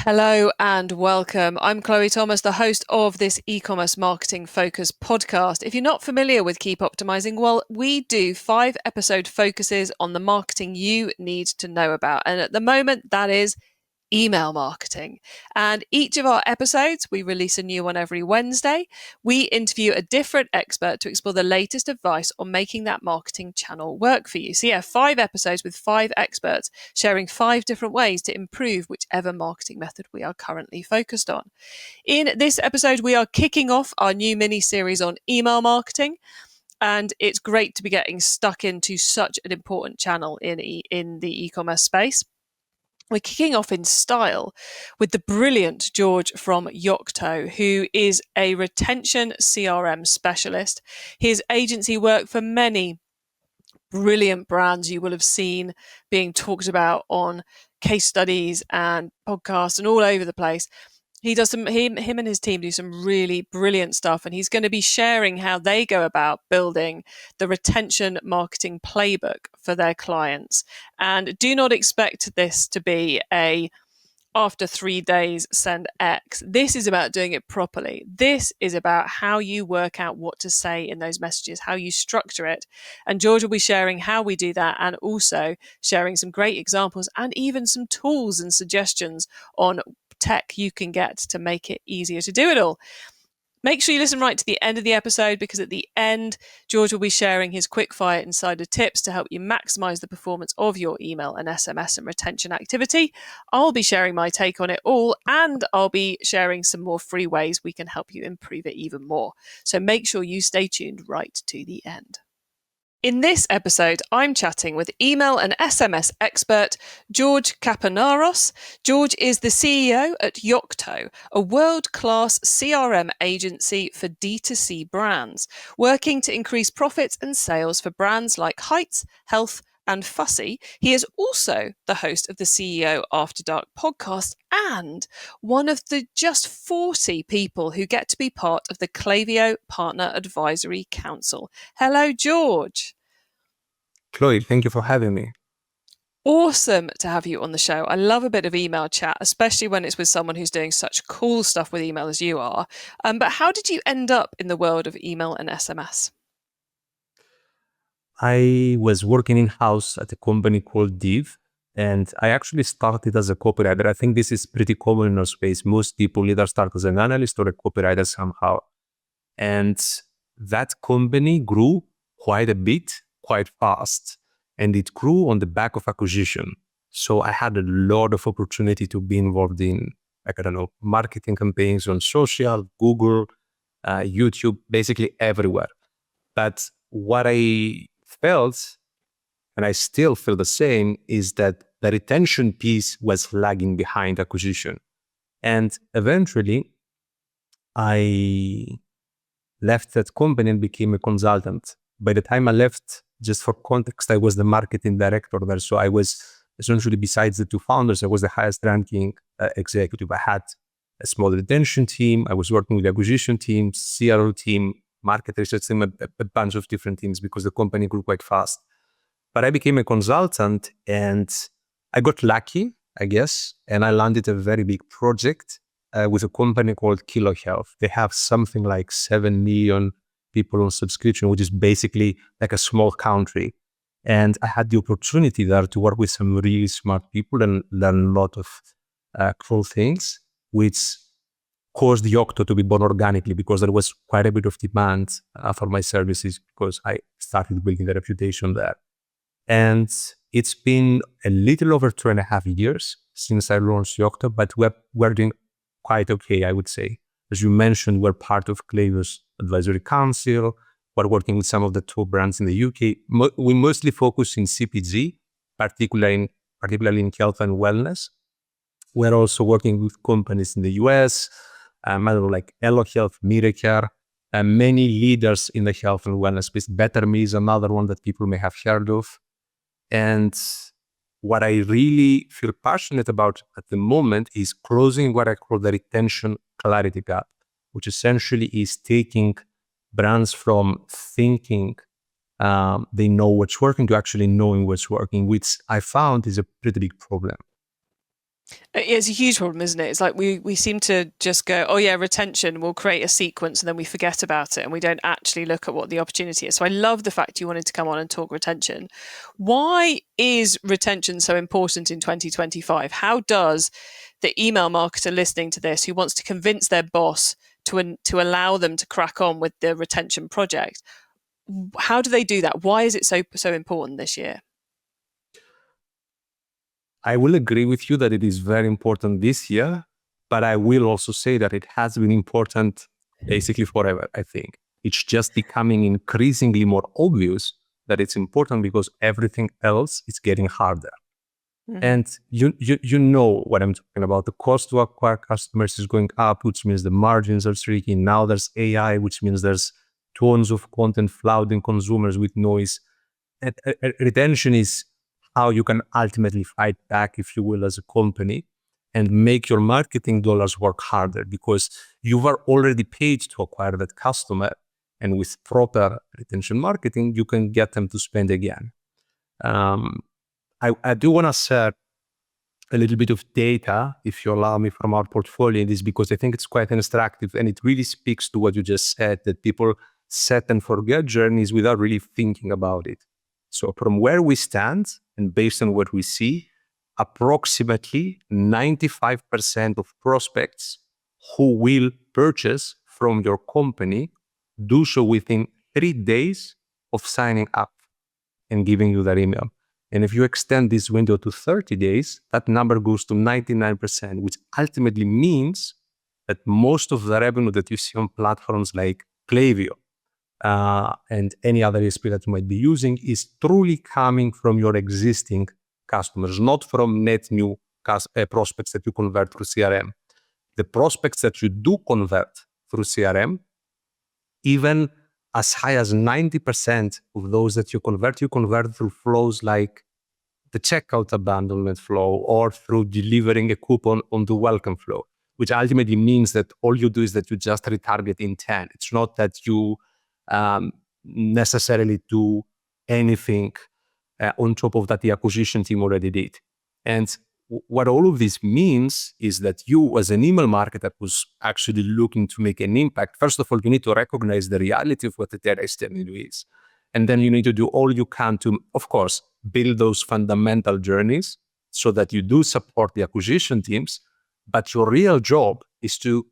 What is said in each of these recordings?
Hello and welcome. I'm Chloe Thomas, the host of this e-commerce marketing focus podcast. If you're not familiar with Keep Optimizing, well, we do 5-episode focuses on the marketing you need to know about. And at the moment, that is email marketing. And each of our episodes, we release a new one every Wednesday. We interview a different expert to explore the latest advice on making that marketing channel work for you. So yeah, 5 episodes with 5 experts sharing 5 different ways to improve whichever marketing method we are currently focused on. In this episode, we are kicking off our new mini series on email marketing. And it's great to be getting stuck into such an important channel in the e-commerce space. We're kicking off in style with the brilliant George from Yocto, who is a retention CRM specialist. His agency worked for many brilliant brands you will have seen being talked about on case studies and podcasts and all over the place. He does him and his team do some really brilliant stuff, and he's going to be sharing how they go about building the retention marketing playbook for their clients. And do not expect this to be a after 3 days send X. This is about doing it properly. This is about how you work out what to say in those messages, how you structure it. And George will be sharing how we do that, and also sharing some great examples and even some tools and suggestions on tech you can get to make it easier to do it all. Make sure you listen right to the end of the episode, because at the end, George will be sharing his quickfire insider tips to help you maximize the performance of your email and SMS and retention activity. I'll be sharing my take on it all, and I'll be sharing some more free ways we can help you improve it even more. So make sure you stay tuned right to the end. In this episode, I'm chatting with email and SMS expert George Kapernaros. George is the CEO at Yocto, a world-class CRM agency for D2C brands, working to increase profits and sales for brands like Heights, Healf, and Fussy. He is also the host of the CEO After Dark podcast and one of the just 40 people who get to be part of the Klaviyo Partner Advisory Council. Hello, George. Chloe, thank you for having me. Awesome to have you on the show. I love a bit of email chat, especially when it's with someone who's doing such cool stuff with email as you are. But how did you end up in the world of email and SMS? I was working in-house at a company called Div, and I actually started as a copywriter. I think this is pretty common in our space. Most people either start as an analyst or a copywriter somehow. And that company grew quite a bit, quite fast, and it grew on the back of acquisition. So I had a lot of opportunity to be involved in, marketing campaigns on social, Google, YouTube, basically everywhere. But what I felt, and I still feel the same, is that the retention piece was lagging behind acquisition. And eventually, I left that company and became a consultant. By the time I left, just for context, I was the marketing director there. So I was essentially, besides the 2 founders, I was the highest ranking executive. I had a small retention team. I was working with the acquisition team, CRO team, market research team, a bunch of different teams, because the company grew quite fast. But I became a consultant and I got lucky, I guess, and I landed a very big project with a company called Healf. They have something like 7 million people on subscription, which is basically like a small country. And I had the opportunity there to work with some really smart people and learn a lot of cool things, which caused Yocto to be born organically, because there was quite a bit of demand for my services, because I started building a reputation there. And it's been a little over 2.5 years since I launched Yocto, but we're doing quite okay, I would say. As you mentioned, we're part of Klaviyo's Advisory Council. We're working with some of the top brands in the UK. We mostly focus in CPG, particularly in health and wellness. We're also working with companies in the US, like Healf, Miracare, and many leaders in the health and wellness space. BetterMe is another one that people may have heard of. And what I really feel passionate about at the moment is closing what I call the retention clarity gap, which essentially is taking brands from thinking they know what's working to actually knowing what's working, which I found is a pretty big problem. It's a huge problem, isn't it? It's like we seem to just go, oh yeah, retention, we'll create a sequence and then we forget about it and we don't actually look at what the opportunity is. So I love the fact you wanted to come on and talk retention. Why is retention so important in 2025? How does the email marketer listening to this who wants to convince their boss to allow them to crack on with the retention project, how do they do that? Why is it so important this year? I will agree with you that it is very important this year, but I will also say that it has been important basically forever, I think. It's just becoming increasingly more obvious that it's important because everything else is getting harder. And you know what I'm talking about. The cost to acquire customers is going up, which means the margins are shrinking. Now there's AI, which means there's tons of content flooding consumers with noise. And retention is how you can ultimately fight back, if you will, as a company and make your marketing dollars work harder because you were already paid to acquire that customer. And with proper retention marketing, you can get them to spend again. I do want to share a little bit of data, if you allow me, from our portfolio in this, because I think it's quite instructive and it really speaks to what you just said, that people set and forget journeys without really thinking about it. So from where we stand and based on what we see, approximately 95% of prospects who will purchase from your company do so within 3 days of signing up and giving you that email. And if you extend this window to 30 days, that number goes to 99%, which ultimately means that most of the revenue that you see on platforms like Klaviyo and any other ESP that you might be using is truly coming from your existing customers, not from net new prospects that you convert through CRM. The prospects that you do convert through CRM, even as high as 90% of those that you convert through flows like the checkout abandonment flow or through delivering a coupon on the welcome flow, which ultimately means that all you do is that you just retarget intent. It's not that you necessarily do anything on top of that the acquisition team already did. And what all of this means is that you, as an email marketer who's actually looking to make an impact, first of all, you need to recognize the reality of what the data is telling you is. And then you need to do all you can to, of course, build those fundamental journeys so that you do support the acquisition teams. But your real job is to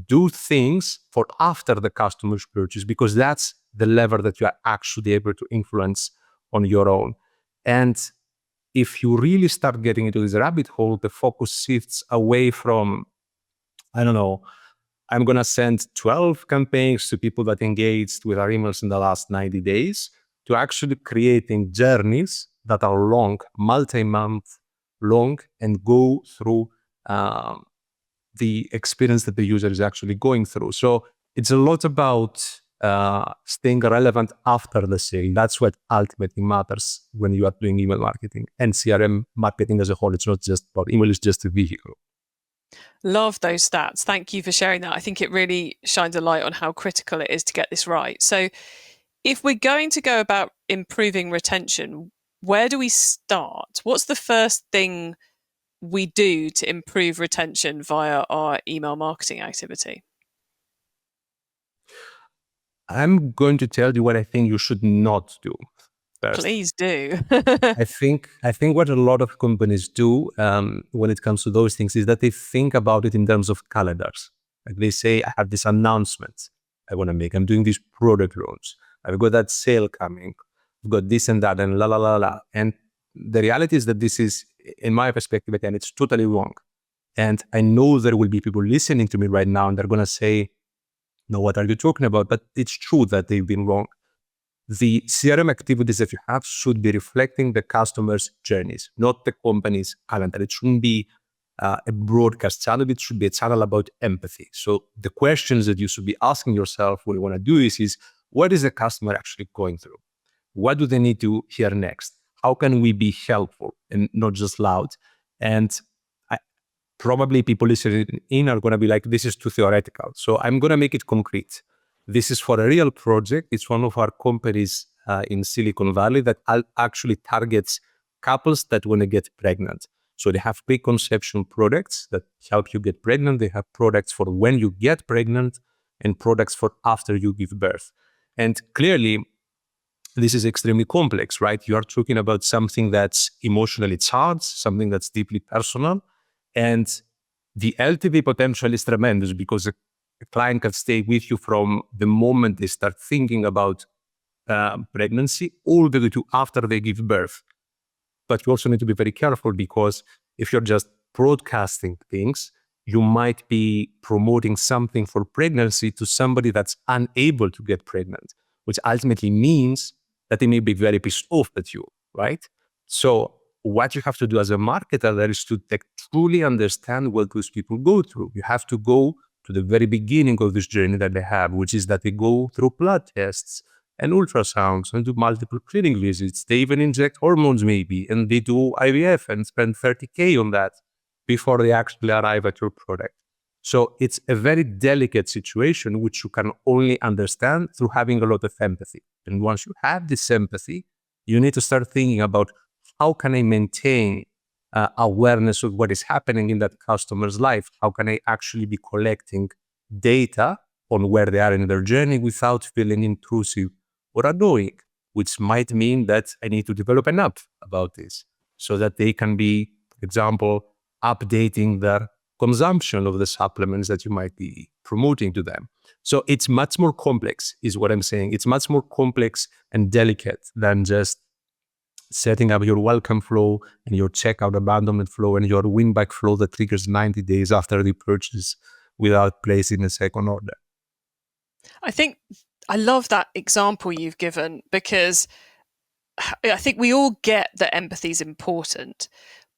do things for after the customer's purchase, because that's the lever that you are actually able to influence on your own. And if you really start getting into this rabbit hole, the focus shifts away from, I don't know, I'm going to send 12 campaigns to people that engaged with our emails in the last 90 days, to actually creating journeys that are long, multi-month long, and go through the experience that the user is actually going through. So it's a lot about staying relevant after the sale. That's what ultimately matters when you are doing email marketing and CRM marketing as a whole. It's not just about email, it's just a vehicle. Love those stats. Thank you for sharing that. I think it really shines a light on how critical it is to get this right. So if we're going to go about improving retention, where do we start? What's the first thing we do to improve retention via our email marketing activity? I'm going to tell you what I think you should not do first. Please do. I think what a lot of companies do when it comes to those things is that they think about it in terms of calendars. Like they say, I have this announcement I want to make. I'm doing these product launch. I've got that sale coming. I've got this and that and la la la la. And the reality is that this is, in my perspective, again, it's totally wrong. And I know there will be people listening to me right now and they're going to say, no, what are you talking about? But it's true that they've been wrong. The CRM activities that you have should be reflecting the customer's journeys, not the company's calendar. It shouldn't be a broadcast channel. It should be a channel about empathy. So the questions that you should be asking yourself when you want to do this is, what is the customer actually going through? What do they need to hear next? How can we be helpful and not just loud? And probably people listening in are going to be like, this is too theoretical. So I'm going to make it concrete. This is for a real project. It's one of our companies in Silicon Valley that actually targets couples that want to get pregnant. So they have preconception products that help you get pregnant. They have products for when you get pregnant and products for after you give birth. And clearly, this is extremely complex, right? You are talking about something that's emotionally charged, something that's deeply personal. And the LTV potential is tremendous because a client can stay with you from the moment they start thinking about pregnancy all the way to after they give birth. But you also need to be very careful because if you're just broadcasting things, you might be promoting something for pregnancy to somebody that's unable to get pregnant, which ultimately means that they may be very pissed off at you, right? So what you have to do as a marketer there is to truly understand what those people go through. You have to go to the very beginning of this journey that they have, which is that they go through blood tests and ultrasounds and do multiple screening visits. They even inject hormones maybe, and they do IVF and spend 30K on that before they actually arrive at your product. So it's a very delicate situation, which you can only understand through having a lot of empathy. And once you have this empathy, you need to start thinking about how can I maintain awareness of what is happening in that customer's life? How can I actually be collecting data on where they are in their journey without feeling intrusive or annoying, which might mean that I need to develop an app about this so that they can be, for example, updating their consumption of the supplements that you might be promoting to them. So it's much more complex, is what I'm saying. It's much more complex and delicate than just setting up your welcome flow and your checkout abandonment flow and your win-back flow that triggers 90 days after the purchase without placing a second order. I think I love that example you've given because I think we all get that empathy is important,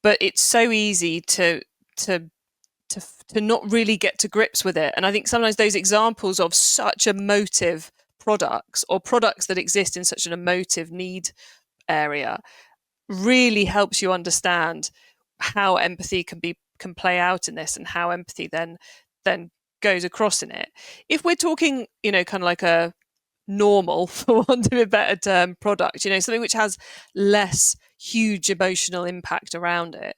but it's so easy to not really get to grips with it. And I think sometimes those examples of such emotive products or products that exist in such an emotive need area really helps you understand how empathy can play out in this and how empathy then goes across in it. If we're talking, kind of like a normal, for want of a better term, product, something which has less huge emotional impact around it,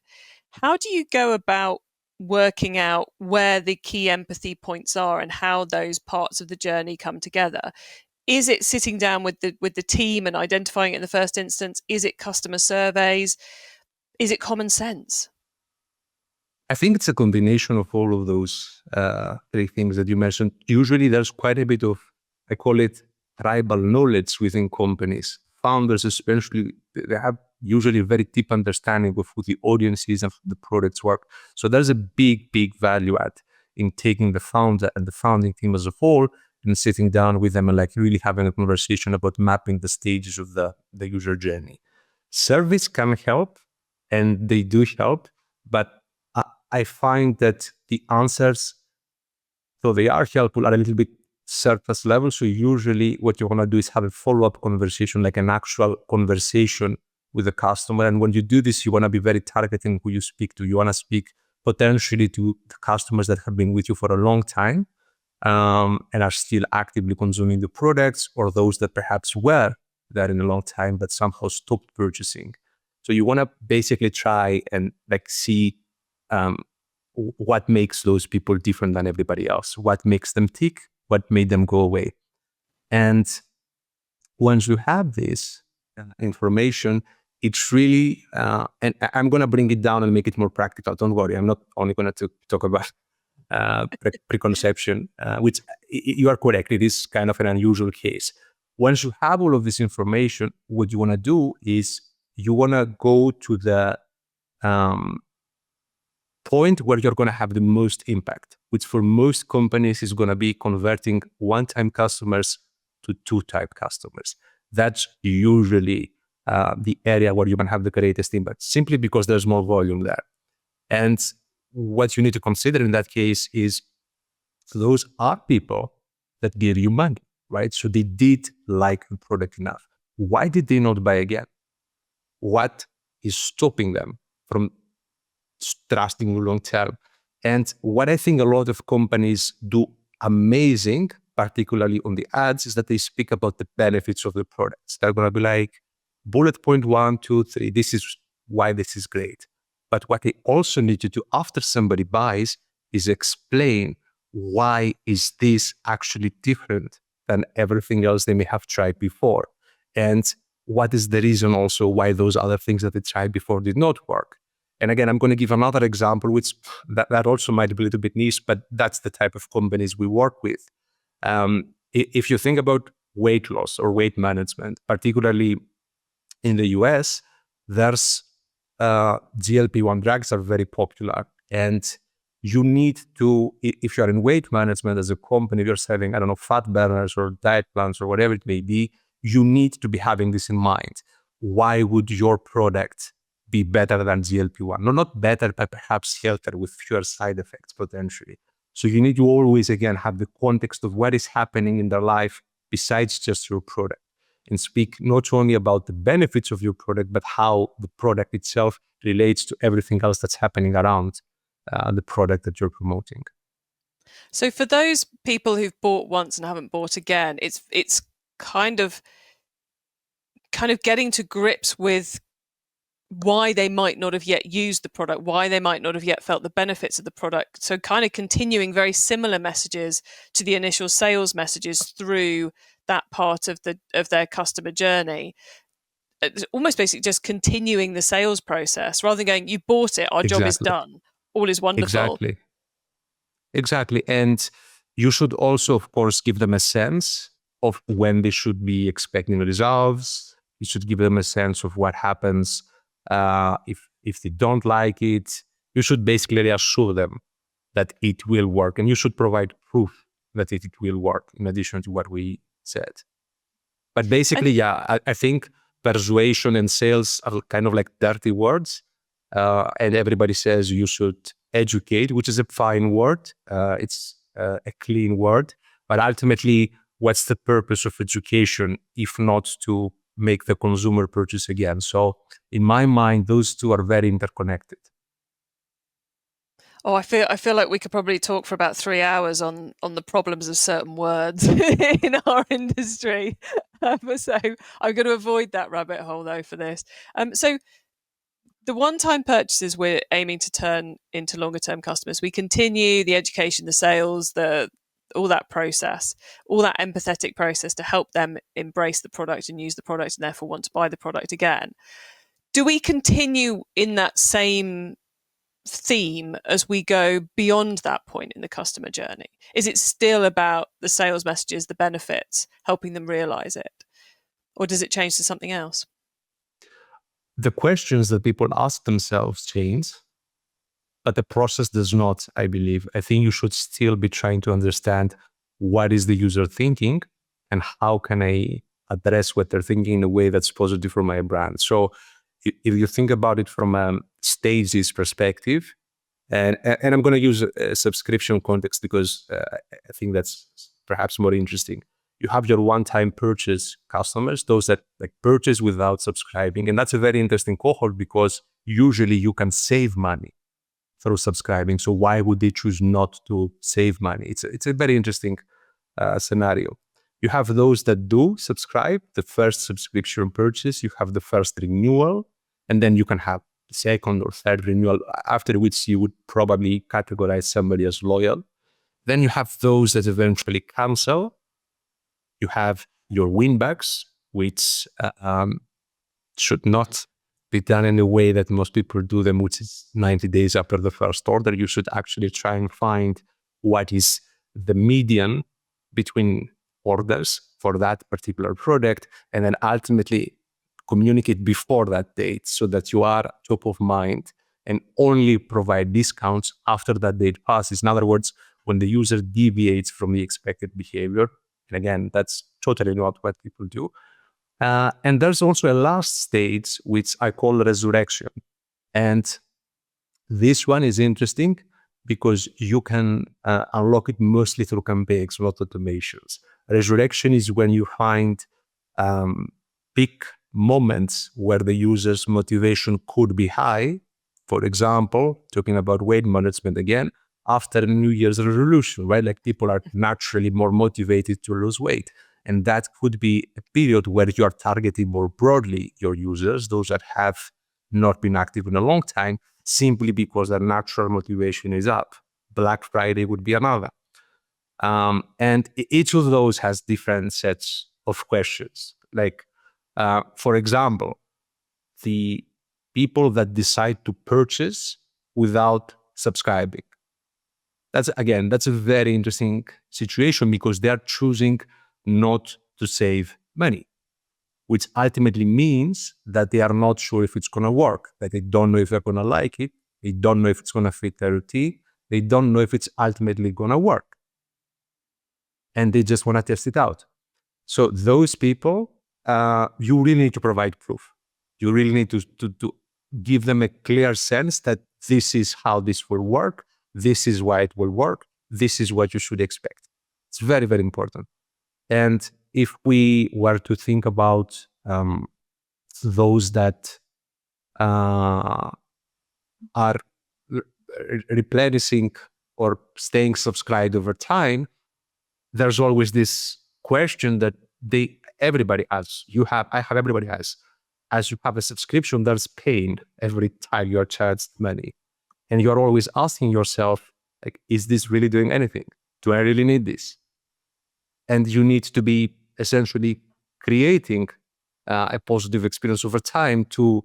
how do you go about working out where the key empathy points are and how those parts of the journey come together? Is it sitting down with the team and identifying it in the first instance? Is it customer surveys? Is it common sense? I think it's a combination of all of those three things that you mentioned. Usually there's quite a bit of, I call it tribal knowledge within companies. Founders especially, they have usually a very deep understanding of who the audience is and how the products work. So there's a big value add in taking the founder and the founding team as a whole and sitting down with them and really having a conversation about mapping the stages of the user journey. Surveys can help, and they do help, but I find that the answers, though they are helpful, are a little bit surface level. So usually what you want to do is have a follow-up conversation, like an actual conversation with the customer. And when you do this, you want to be very targeting who you speak to. You want to speak potentially to the customers that have been with you for a long time and are still actively consuming the products, or those that perhaps were there in a long time but somehow stopped purchasing. So you want to basically try and see what makes those people different than everybody else, what makes them tick, what made them go away. And once you have this information, it's really, and I'm going to bring it down and make it more practical. Don't worry, I'm not only going to talk about preconception, which you are correct, it is kind of an unusual case. Once you have all of this information, what you want to do is you want to go to the point where you're going to have the most impact, which for most companies is going to be converting one-time customers to two-type customers. That's usually the area where you can have the greatest impact, simply because there's more volume there. And what you need to consider in that case is those are people that give you money, right? So they did like the product enough. Why did they not buy again? What is stopping them from trusting long term? And what I think a lot of companies do amazing, particularly on the ads, is that they speak about the benefits of the products. They're going to be like, bullet point 1, 2, 3, this is why this is great. But what they also need to do after somebody buys is explain why is this actually different than everything else they may have tried before. And what is the reason also why those other things that they tried before did not work. And again, I'm going to give another example, which that also might be a little bit niche, but that's the type of companies we work with. If you think about weight loss or weight management, particularly in the US, there's GLP-1 drugs are very popular. And you need to, if you're in weight management as a company, you're selling, I don't know, fat burners or diet plans or whatever it may be, you need to be having this in mind. Why would your product be better than GLP-1? No, not better, but perhaps healthier with fewer side effects potentially. So you need to always, again, have the context of what is happening in their life besides just your product, and speak not only about the benefits of your product, but how the product itself relates to everything else that's happening around the product that you're promoting. So for those people who've bought once and haven't bought again, it's kind of getting to grips with why they might not have yet used the product, why they might not have yet felt the benefits of the product. So kind of continuing very similar messages to the initial sales messages through that part of their customer journey. It's almost basically just continuing the sales process rather than going, you bought it, our job is done, all is wonderful. Exactly. And you should also, of course, give them a sense of when they should be expecting results. You should give them a sense of what happens if they don't like it. You should basically reassure them that it will work, and you should provide proof that it will work in addition to what we said. But basically, I think persuasion and sales are kind of like dirty words, and everybody says you should educate, which is a fine word. It's a clean word, but ultimately, what's the purpose of education if not to make the consumer purchase again? So in my mind, those two are very interconnected. Oh, I feel like we could probably talk for about 3 hours on the problems of certain words in our industry. So I'm going to avoid that rabbit hole though for this. So the one-time purchases we're aiming to turn into longer-term customers. We continue the education, the sales, all that process, all that empathetic process to help them embrace the product and use the product and therefore want to buy the product again. Do we continue in that same theme as we go beyond that point in the customer journey? Is it still about the sales messages, the benefits, helping them realize it? Or does it change to something else? The questions that people ask themselves change, but the process does not, I believe. I think you should still be trying to understand what is the user thinking and how can I address what they're thinking in a way that's positive for my brand. So if you think about it from a stages perspective, and I'm going to use a subscription context because I think that's perhaps more interesting. You have your one-time purchase customers, those that like purchase without subscribing. And that's a very interesting cohort because usually you can save money through subscribing. So why would they choose not to save money? It's a very interesting scenario. You have those that do subscribe, the first subscription purchase, you have the first renewal, and then you can have the second or third renewal, after which you would probably categorize somebody as loyal. Then you have those that eventually cancel. You have your winbacks, which should not be done in a way that most people do them, which is 90 days after the first order. You should actually try and find what is the median between orders for that particular product, and then ultimately communicate before that date so that you are top of mind and only provide discounts after that date passes. In other words, when the user deviates from the expected behavior, and again, that's totally not what people do. And there's also a last stage, which I call resurrection. And this one is interesting because you can unlock it mostly through campaigns, not automations. Resurrection is when you find peak moments where the user's motivation could be high. For example, talking about weight management again, after a New Year's resolution, right? Like people are naturally more motivated to lose weight. And that could be a period where you are targeting more broadly your users, those that have not been active in a long time. simply because their natural motivation is up. Black Friday would be another. And each of those has different sets of questions. Like, for example, the people that decide to purchase without subscribing. That's a very interesting situation because they are choosing not to save money, which ultimately means that they are not sure if it's going to work, that they don't know if they're going to like it, they don't know if it's going to fit their routine, they don't know if it's ultimately going to work. And they just want to test it out. So those people, you really need to provide proof. You really need to give them a clear sense that this is how this will work, this is why it will work, this is what you should expect. It's very, very important. And if we were to think about those that are replenishing or staying subscribed over time, there's always this question that everybody has. Everybody has. As you have a subscription, there's pain every time you're charged money. And you're always asking yourself, like, is this really doing anything? Do I really need this? And you need to be essentially creating a positive experience over time to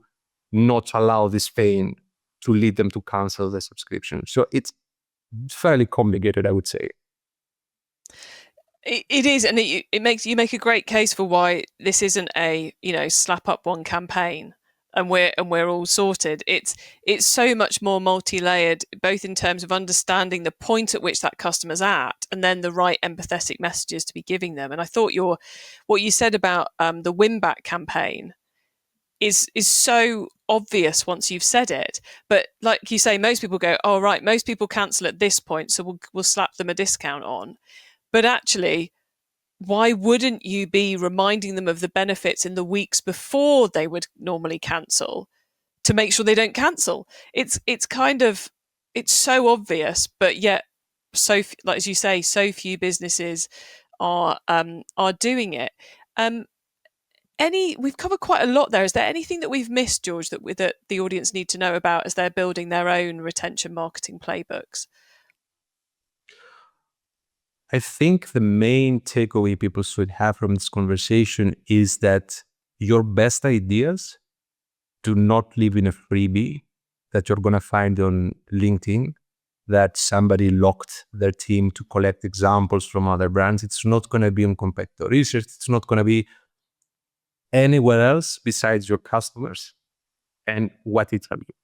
not allow this pain to lead them to cancel the subscription. So it's fairly complicated, I would say. It is, and it makes you make a great case for why this isn't a slap up one campaign and we're all sorted. It's so much more multi-layered, both in terms of understanding the point at which that customer's at, and then the right empathetic messages to be giving them. And I thought what you said about the win back campaign is so obvious once you've said it. But like you say, most people go, "Oh, right, most people cancel at this point, so we'll slap them a discount on." But actually, why wouldn't you be reminding them of the benefits in the weeks before they would normally cancel to make sure they don't cancel? It's so obvious, but yet like as you say, so few businesses are doing it. We've covered quite a lot there. Is there anything that we've missed, George, that the audience need to know about as they're building their own retention marketing playbooks? I think the main takeaway people should have from this conversation is that your best ideas do not live in a freebie that you're going to find on LinkedIn, that somebody locked their team to collect examples from other brands. It's not going to be on competitor research. It's not going to be anywhere else besides your customers and what they tell you.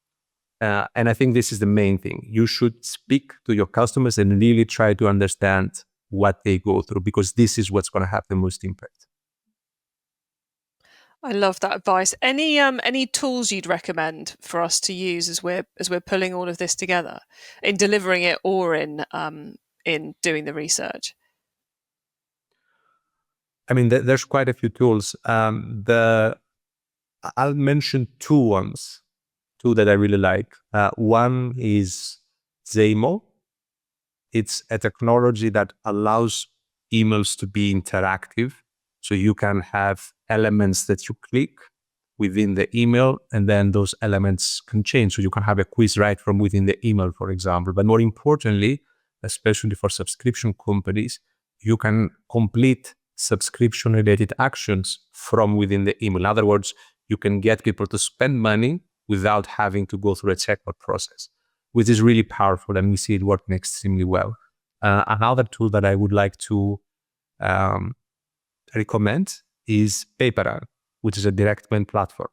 And I think this is the main thing. You should speak to your customers and really try to understand what they go through, because this is what's going to have the most impact. I love that advice. Any tools you'd recommend for us to use as we're pulling all of this together, in delivering it or in doing the research? I mean, there's quite a few tools. I'll mention two that I really like. One is Zamo. It's a technology that allows emails to be interactive. So you can have elements that you click within the email, and then those elements can change. So you can have a quiz right from within the email, for example. But more importantly, especially for subscription companies, you can complete subscription-related actions from within the email. In other words, you can get people to spend money without having to go through a checkout process, which is really powerful, and we see it working extremely well. Another tool that I would like to recommend is PayPal, which is a direct mail platform.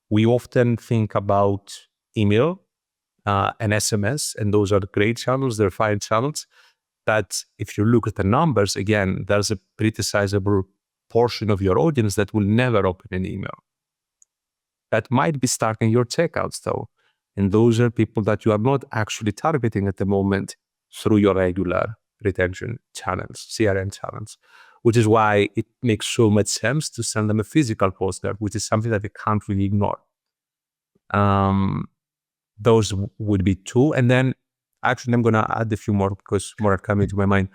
We often think about email and SMS, and those are great channels, they're fine channels. But if you look at the numbers, again, there's a pretty sizable portion of your audience that will never open an email. That might be starting your checkouts, though. And those are people that you are not actually targeting at the moment through your regular retention channels, CRM channels, which is why it makes so much sense to send them a physical postcard, which is something that they can't really ignore. Those would be two. And then actually, I'm going to add a few more because more are coming to my mind.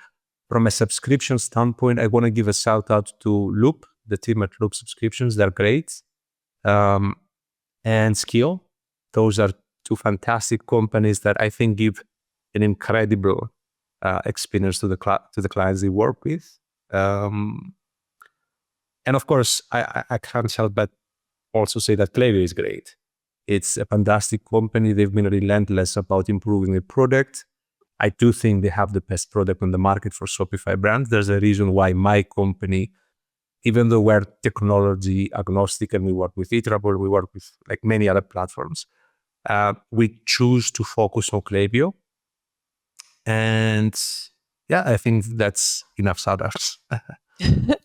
From a subscription standpoint, I want to give a shout out to Loop, the team at Loop Subscriptions. They're great. And Skill. Those are two fantastic companies that I think give an incredible experience to the clients they work with. And of course, I can't help but also say that Klaviyo is great. It's a fantastic company. They've been relentless about improving the product. I do think they have the best product on the market for Shopify brands. There's a reason why my company, even though we're technology agnostic and we work with Iterable, we work with like many other platforms, we choose to focus on Klaviyo. And yeah, I think that's enough shout-outs.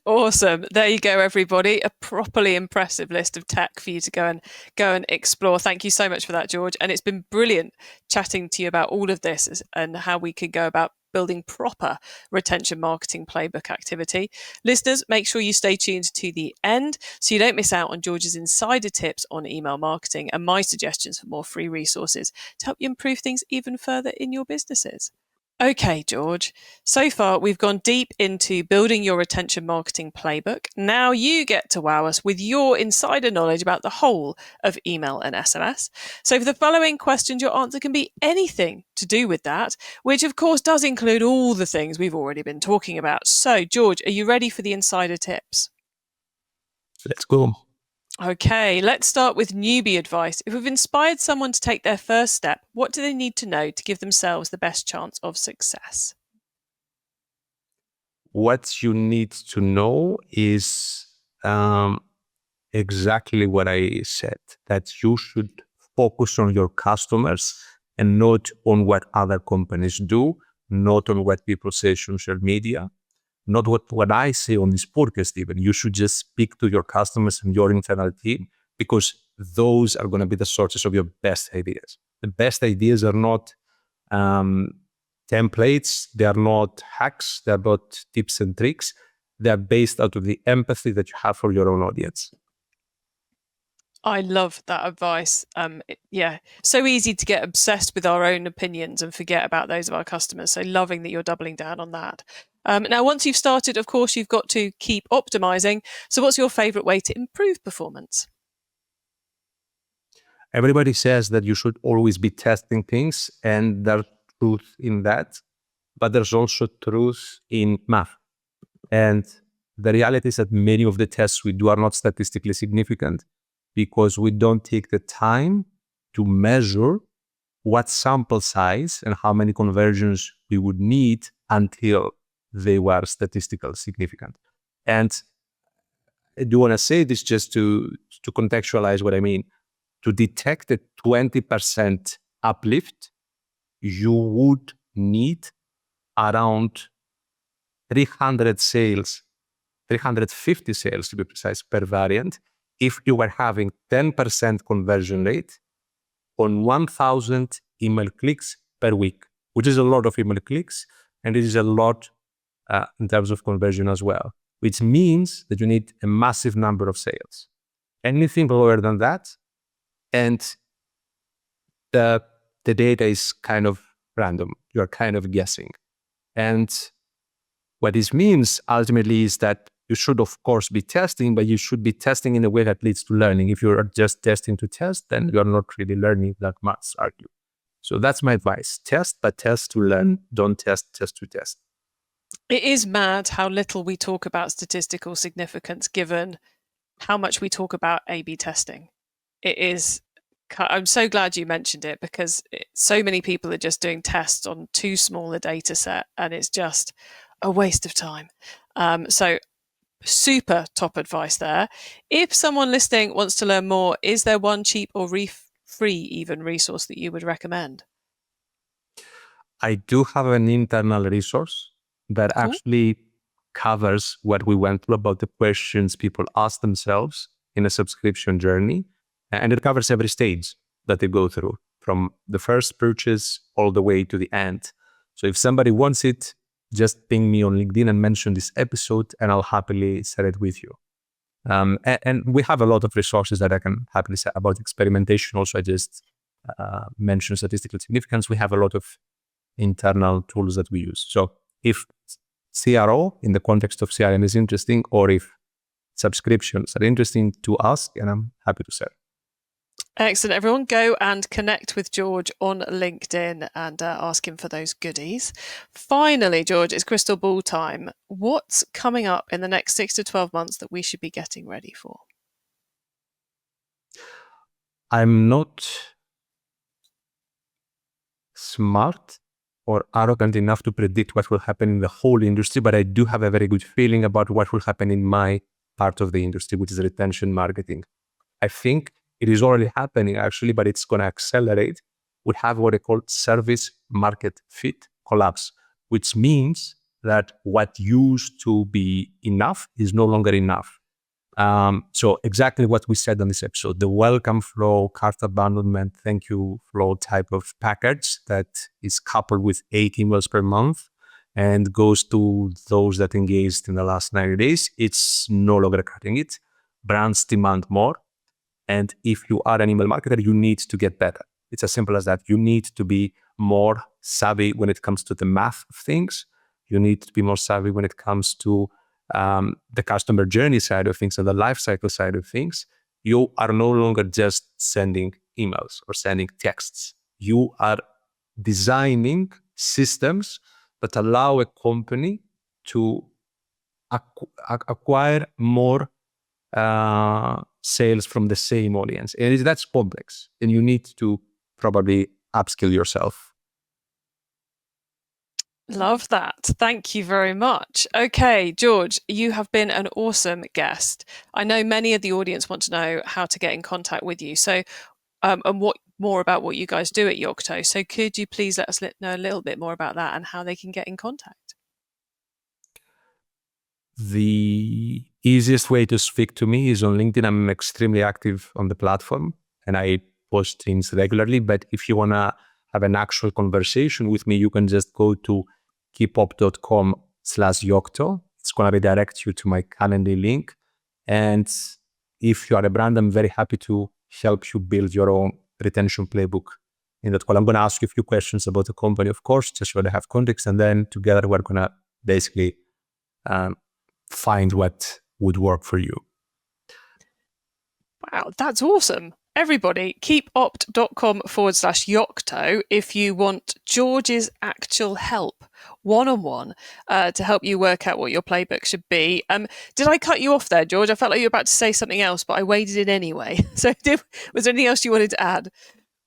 Awesome. There you go, everybody. A properly impressive list of tech for you to go and explore. Thank you so much for that, George. And it's been brilliant chatting to you about all of this and how we could go about building proper retention marketing playbook activity. Listeners, make sure you stay tuned to the end so you don't miss out on George's insider tips on email marketing and my suggestions for more free resources to help you improve things even further in your businesses. Okay, George. So far, we've gone deep into building your retention marketing playbook. Now you get to wow us with your insider knowledge about the whole of email and SMS. So for the following questions, your answer can be anything to do with that, which of course does include all the things we've already been talking about. So, George, are you ready for the insider tips? Let's go. Okay, let's start with newbie advice. If we've inspired someone to take their first step, what do they need to know to give themselves the best chance of success? What you need to know is exactly what I said, that you should focus on your customers and not on what other companies do, not on what people say on social media, not what I say on this podcast even. You should just speak to your customers and your internal team, because those are going to be the sources of your best ideas. The best ideas are not templates, they are not hacks, they are not tips and tricks. They are based out of the empathy that you have for your own audience. I love that advice. So easy to get obsessed with our own opinions and forget about those of our customers. So loving that you're doubling down on that. Now, once you've started, of course, you've got to keep optimizing. So what's your favorite way to improve performance? Everybody says that you should always be testing things, and there's truth in that, but there's also truth in math. And the reality is that many of the tests we do are not statistically significant because we don't take the time to measure what sample size and how many conversions we would need until they were statistically significant. And I do want to say this just to contextualize what I mean. To detect a 20% uplift, you would need around 350 sales to be precise per variant, if you were having 10% conversion rate on 1,000 email clicks per week, which is a lot of email clicks, and it is a lot in terms of conversion as well, which means that you need a massive number of sales. Anything lower than that, and the data is kind of random. You're kind of guessing. And what this means ultimately is that you should, of course, be testing, but you should be testing in a way that leads to learning. If you're just testing to test, then you're not really learning that much, are you? So that's my advice. Test, but test to learn. Don't test just to test. It is mad how little we talk about statistical significance given how much we talk about A/B testing. It is. I'm so glad you mentioned it, because so many people are just doing tests on too small a data set, and it's just a waste of time. So super top advice there. If someone listening wants to learn more, is there one cheap or free even resource that you would recommend? I do have an internal resource that actually covers what we went through about the questions people ask themselves in a subscription journey. And it covers every stage that they go through, from the first purchase all the way to the end. So if somebody wants it, just ping me on LinkedIn and mention this episode, and I'll happily share it with you. And we have a lot of resources that I can happily say about experimentation. Also, I just mentioned statistical significance. We have a lot of internal tools that we use. So if CRO in the context of CRM is interesting, or if subscriptions are interesting to ask, and I'm happy to share. Excellent. Everyone go and connect with George on LinkedIn and ask him for those goodies. Finally, George, it's crystal ball time. What's coming up in the next 6 to 12 months that we should be getting ready for? I'm not smart or arrogant enough to predict what will happen in the whole industry, but I do have a very good feeling about what will happen in my part of the industry, which is retention marketing. I think it is already happening actually, but it's going to accelerate. We have what I call service market fit collapse, which means that what used to be enough is no longer enough. So exactly what we said on this episode, the welcome flow, cart abandonment, thank you flow type of package that is coupled with 8 emails per month and goes to those that engaged in the last 90 days, it's no longer cutting it. Brands demand more. And if you are an email marketer, you need to get better. It's as simple as that. You need to be more savvy when it comes to the math of things. You need to be more savvy when it comes to the customer journey side of things and the life cycle side of things. You are no longer just sending emails or sending texts. You are designing systems that allow a company to acquire more sales from the same audience. And that's complex. And you need to probably upskill yourself. Love that. Thank you very much. Okay, George, you have been an awesome guest. I know many of the audience want to know how to get in contact with you. So, and what more about what you guys do at Yocto. So, could you please let us know a little bit more about that and how they can get in contact? The easiest way to speak to me is on LinkedIn. I'm extremely active on the platform and I post things regularly. But if you want to have an actual conversation with me, you can just go to keepop.com/Yocto. It's going to redirect you to my Calendly link. And if you are a brand, I'm very happy to help you build your own retention playbook in that call. I'm going to ask you a few questions about the company, of course, just so they have context. And then together we're going to basically find what would work for you. Wow, that's awesome. Everybody, keepopt.com/Yocto if you want George's actual help, one-on-one, to help you work out what your playbook should be. Did I cut you off there, George? I felt like you were about to say something else, but I waded in anyway. So was there anything else you wanted to add?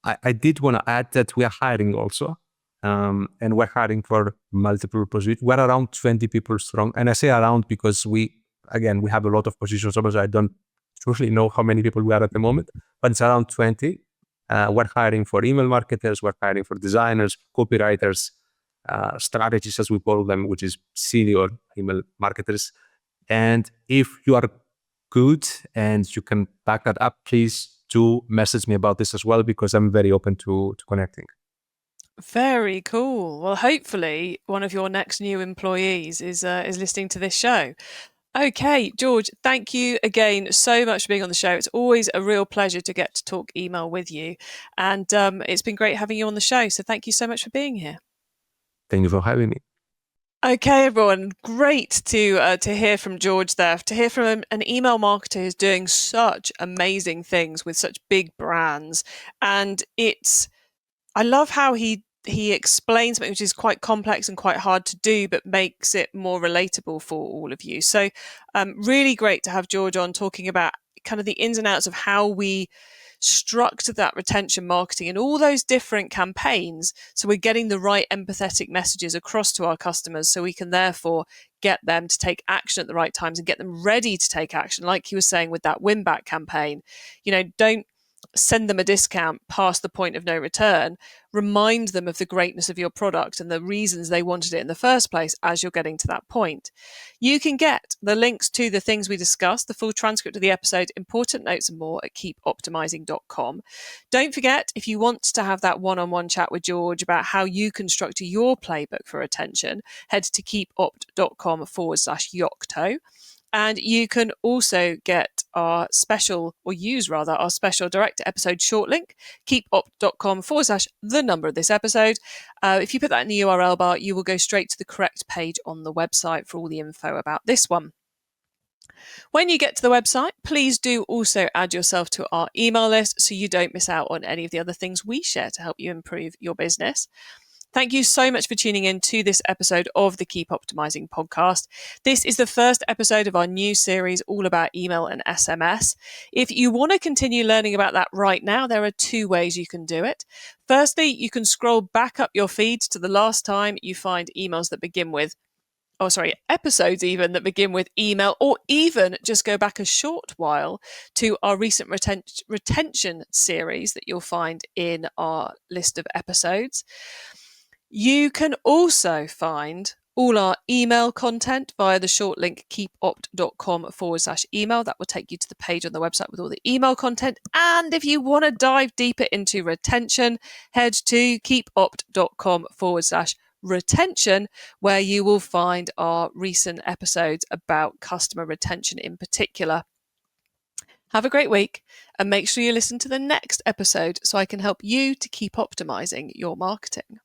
I did want to add that we are hiring also. And we're hiring for multiple positions. We're around 20 people strong. And I say around because we have a lot of positions. So I don't truly know how many people we are at the moment, but it's around 20. We're hiring for email marketers. We're hiring for designers, copywriters, strategists, as we call them, which is senior email marketers. And if you are good and you can back that up, please do message me about this as well, because I'm very open to connecting. Very cool. Well, hopefully one of your next new employees is listening to this show. Okay, George, thank you again so much for being on the show. It's always a real pleasure to get to talk email with you. And it's been great having you on the show. So thank you so much for being here. Thank you for having me. Okay, everyone, great to hear from George there, to hear from an email marketer who's doing such amazing things with such big brands. And I love how he explains something which is quite complex and quite hard to do, but makes it more relatable for all of you. So really great to have George on talking about kind of the ins and outs of how we structure that retention marketing and all those different campaigns. So we're getting the right empathetic messages across to our customers so we can therefore get them to take action at the right times and get them ready to take action. Like he was saying with that win back campaign, don't send them a discount past the point of no return. Remind them of the greatness of your product and the reasons they wanted it in the first place as you're getting to that point. You can get the links to the things we discussed, the full transcript of the episode, important notes and more at keepoptimizing.com. Don't forget, if you want to have that one-on-one chat with George about how you can structure your playbook for retention, head to keepopt.com/Yocto. And you can also get our special direct episode short link, keepopt.com/the number of this episode. If you put that in the URL bar, you will go straight to the correct page on the website for all the info about this one. When you get to the website, please do also add yourself to our email list so you don't miss out on any of the other things we share to help you improve your business. Thank you so much for tuning in to this episode of the Keep Optimizing podcast. This is the first episode of our new series all about email and SMS. If you want to continue learning about that right now, there are two ways you can do it. Firstly, you can scroll back up your feeds to the last time you find emails that begin with episodes even that begin with email, or even just go back a short while to our recent retention series that you'll find in our list of episodes. You can also find all our email content via the short link keepopt.com/email. That will take you to the page on the website with all the email content. And if you want to dive deeper into retention, head to keepopt.com/retention, where you will find our recent episodes about customer retention in particular. Have a great week and make sure you listen to the next episode so I can help you to keep optimizing your marketing.